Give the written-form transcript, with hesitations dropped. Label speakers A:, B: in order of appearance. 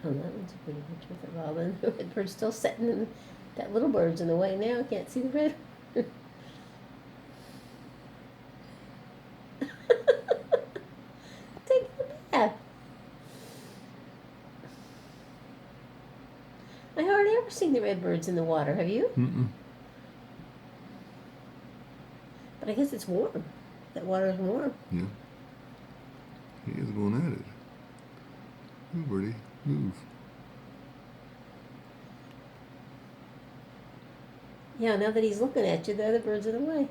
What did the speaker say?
A: Oh, that one's a pretty picture with the robin. The red bird's still sitting in, that little bird's in the way now. Can't see the red. Take a bath. I hardly ever seen the red birds in the water. Have you?
B: Mm-mm.
A: But I guess it's warm. That water is warm.
B: Yeah. He is going at it. Move, birdie. Move.
A: Yeah, now that he's looking at you, the other bird's in the way.